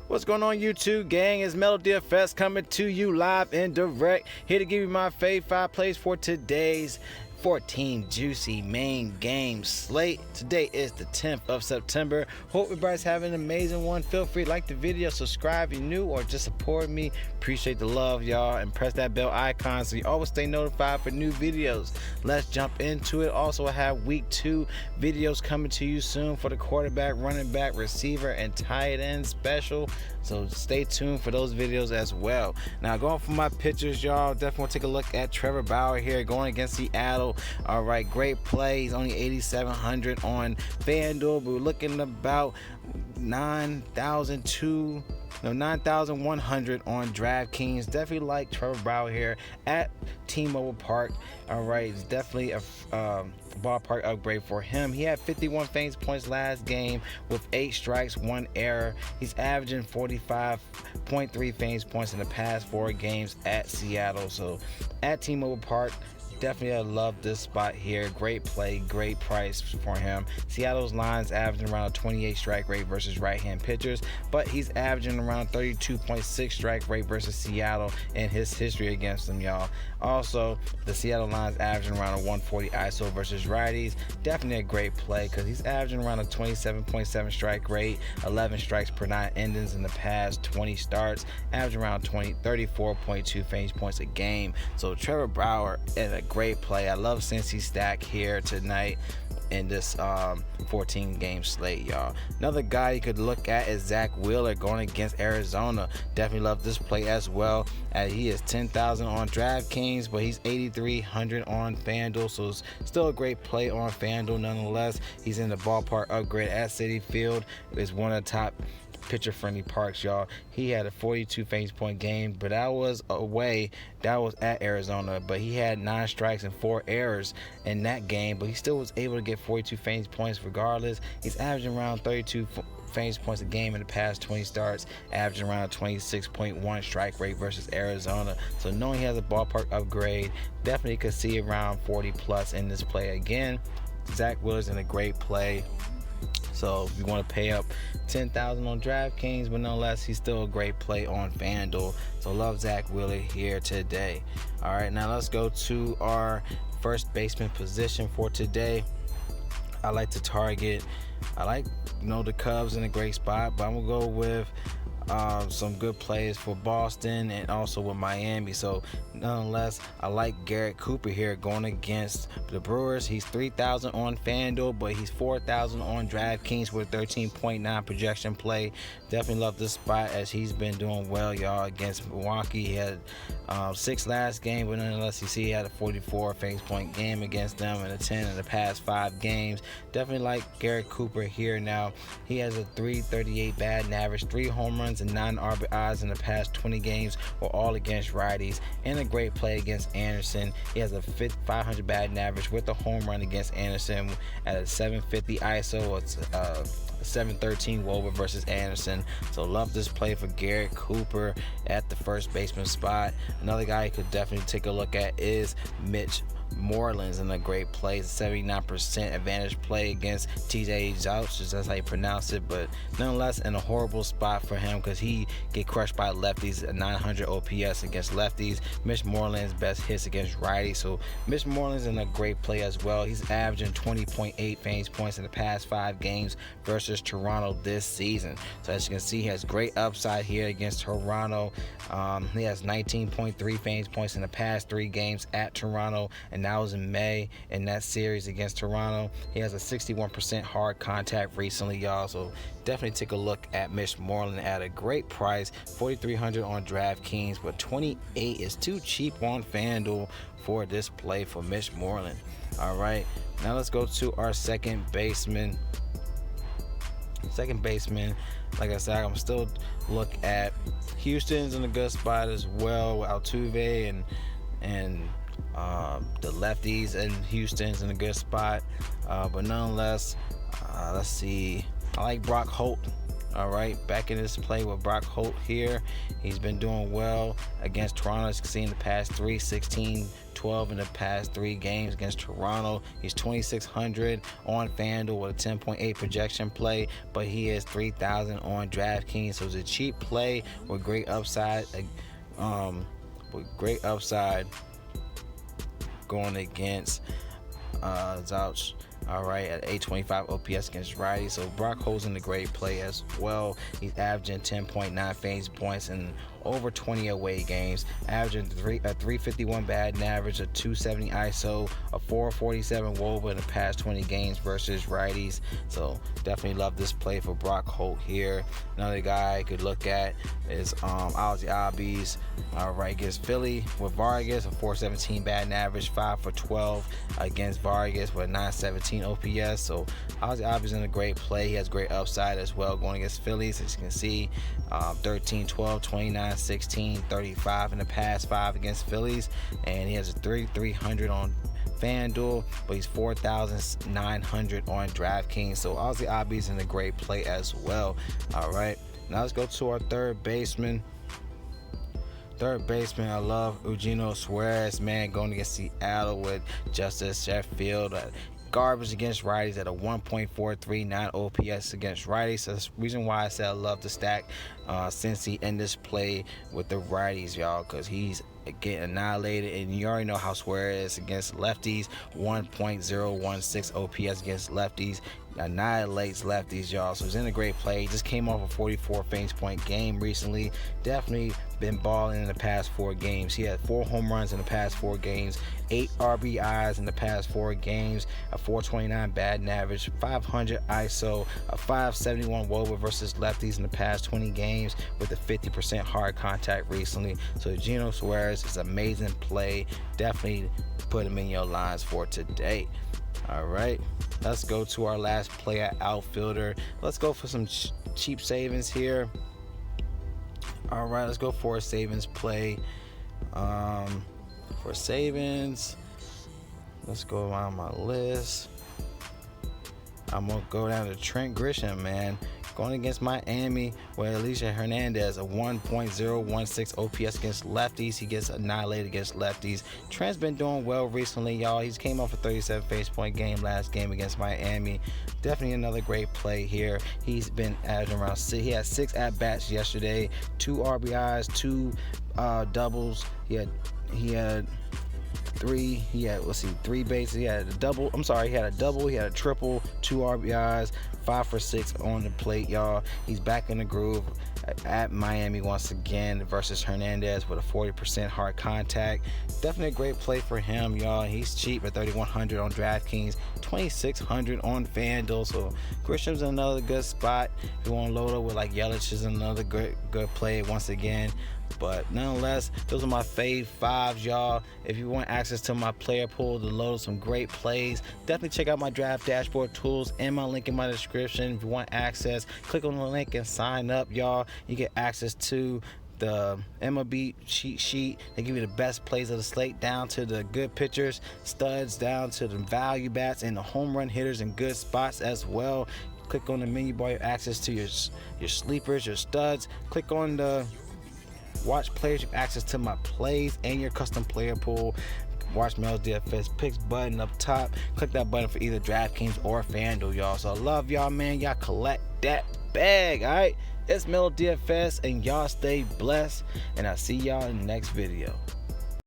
What's going on, YouTube gang? It's MLB DFS coming to you live and direct, here to give you my fave 5 plays for today's 14 juicy main game slate. Today is the 10th of September. Hope everybody's having an amazing one. Feel free to like the video, subscribe if you're new, or just support me. Appreciate the love, y'all, and press that bell icon so you always stay notified for new videos. Let's jump into it. Also, I have week 2 videos coming to you soon for the quarterback, running back, receiver, and tight end special, so stay tuned for those videos as well. Now, going for my pitchers, y'all, definitely want to take a look at Trevor Bauer here going against Seattle. All right, great play. He's only 8,700 on FanDuel, but we're looking about 9,100 on DraftKings. Definitely like Trevor Bauer here at T-Mobile Park. All right, it's definitely a ballpark upgrade for him. He had 51 fantasy points last game with 8 strikes, 1 error. He's averaging 45.3 fantasy points in the past 4 games at Seattle. So at T-Mobile Park, definitely I love this spot here. Great play, great price for him. Seattle's line's averaging around a 28 strike rate versus right-hand pitchers, but he's averaging around 32.6 strike rate versus Seattle in his history against them, y'all. Also, the Seattle line's averaging around a 140 ISO versus righties. Definitely a great play because he's averaging around a 27.7 strike rate, 11 strikes per 9 innings in the past 20 starts, averaging around 34.2 fantasy points a game. So Trevor Bauer is a great play. I love Cincy stack here tonight in this 14 game slate, y'all. Another guy you could look at is Zach Wheeler going against Arizona. Definitely love this play as well, as he is 10,000 on DraftKings, but he's 8,300 on FanDuel, so it's still a great play on FanDuel nonetheless. He's in the ballpark upgrade at Citi Field. It's one of the top pitcher friendly parks, y'all. He had a 42 fantasy point game, but that was away. That was at Arizona, but he had 9 strikes and 4 errors in that game, but he still was able to get 42 fantasy points regardless. He's averaging around 32 fantasy points a game in the past 20 starts, averaging around a 26.1 strike rate versus Arizona. So knowing he has a ballpark upgrade, definitely could see around 40 plus in this play again. Zach Wheeler's in a great play. So if you want to pay up 10,000 on DraftKings, but nonetheless, he's still a great play on FanDuel. So love Zach Wheeler here today. All right, now let's go to our first baseman position for today. I like to target, the Cubs in a great spot, but I'm gonna go with some good plays for Boston and also with Miami. So nonetheless, I like Garrett Cooper here going against the Brewers. He's 3,000 on FanDuel, but he's 4,000 on DraftKings with a 13.9 projection play. Definitely love this spot as he's been doing well, y'all, against Milwaukee. He had 6 last game, but nonetheless, you see he had a 44 fantasy point game against them and a 10 in the past 5 games. Definitely like Garrett Cooper here now. He has a 338 batting average, 3 home runs and 9 RBIs in the past 20 games, were all against righties, and a great play against Anderson. He has a 500 batting average with a home run against Anderson at a 750 ISO. It's 713 WOBA versus Anderson. So love this play for Garrett Cooper at the first baseman spot. Another guy you could definitely take a look at is Mitch Moreland's in a great play. 79% advantage play against TJ Zouch, that's how you pronounce it, but nonetheless in a horrible spot for him because he get crushed by lefties, a 900 OPS against lefties. Mitch Moreland's best hits against righties, so Mitch Moreland's in a great play as well. He's averaging 20.8 fantasy points in the past 5 games versus Toronto this season. So as you can see, he has great upside here against Toronto. He has 19.3 fantasy points in the past 3 games at Toronto, and that was in May in that series against Toronto. He has a 61% hard contact recently, y'all. So definitely take a look at Mitch Moreland at a great price, 4,300 on DraftKings, but 28 is too cheap on FanDuel for this play for Mitch Moreland. All right, now let's go to our second baseman. Like I said, I'm still look at Houston's in a good spot as well with Altuve and the lefties, and Houston's in a good spot, but nonetheless, let's see, I like Brock Holt All right, back in this play with Brock Holt here. He's been doing well against Toronto. As you can see in the past 3, 16, 12 in the past 3 games against Toronto. He's 2,600 on FanDuel with a 10.8 projection play, but he is 3,000 on DraftKings. So it's a cheap play with great upside. Going against Zouch. All right, at 825 OPS against righty. So Brock Holt's in the great play as well. He's averaging 10.9 fantasy points in over 20 away games, averaging a 351 batting average, a 270 ISO, a 447 WOBA in the past 20 games versus righties. So definitely love this play for Brock Holt here. Another guy I could look at is Ozzy Albies. All right, against Philly with Vargas, a 417 batting average, 5 for 12 against Vargas with a 917 OPS. So Ozzy Albies in a great play. He has great upside as well going against Phillies. As you can see, 13, 12, 29, 16, 35 in the past 5 against Phillies, and he has a 3,300 on FanDuel, but he's 4,900 on DraftKings. So Ozzy Albies in a great play as well. All right, now let's go to our third baseman. I love Eugenio Suarez, man, going against Seattle with Justice Sheffield. Garbage against righties at a 1.439 OPS against righties. So that's the reason why I said I love to stack Cincy in this play with the righties, y'all, because he's getting annihilated, and you already know how Suarez against lefties. 1.016 OPS against lefties, annihilates lefties, y'all. So he's in a great play. He just came off a 44 fantasy point game recently. Definitely been balling in the past 4 games. He had 4 home runs in the past 4 games, 8 RBIs in the past 4 games, a 429 batting average, 500 ISO, a 571 WOBA versus lefties in the past 20 games with a 50% hard contact recently. So Eugenio Suarez is an amazing play. Definitely put him in your lines for today. All right, let's go to our last play at outfielder. Let's go for some cheap savings here. All right, let's go for a savings play. For savings, let's go around my list. I'm gonna go down to Trent Grisham, man. Going against Miami with Alicia Hernandez, a 1.016 OPS against lefties. He gets annihilated against lefties. Trent's been doing well recently, y'all. He came off a 37 face point game last game against Miami. Definitely another great play here. He's been averaging around 6. He had 6 at-bats yesterday, 2 RBIs, 2 doubles. He had 3 bases. He had a double. He had a double, he had a triple, 2 RBIs, 5 for 6 on the plate, y'all. He's back in the groove at Miami once again versus Hernandez with a 40% hard contact. Definitely a great play for him, y'all. He's cheap at 3,100 on DraftKings, 2,600 on FanDuel. So Grisham's another good spot. If you want to load up with like Yelich, is another good play once again. But nonetheless, those are my fave 5s, y'all. If you want access to my player pool to load some great plays, definitely check out my draft dashboard tools and my link in my description. If you want access, click on the link and sign up, y'all. You get access to the MLB cheat sheet. They give you the best plays of the slate, down to the good pitchers, studs, down to the value bats and the home run hitters in good spots as well. Click on the menu bar, you have access to your sleepers, your studs. Click on the watch players, you have access to my plays and your custom player pool. Watch Mel's DFS picks button up top. Click that button for either DraftKings or FanDuel, y'all. So I love y'all, man. Y'all collect that bag, all right? It's Mel DFS, and y'all stay blessed, and I'll see y'all in the next video.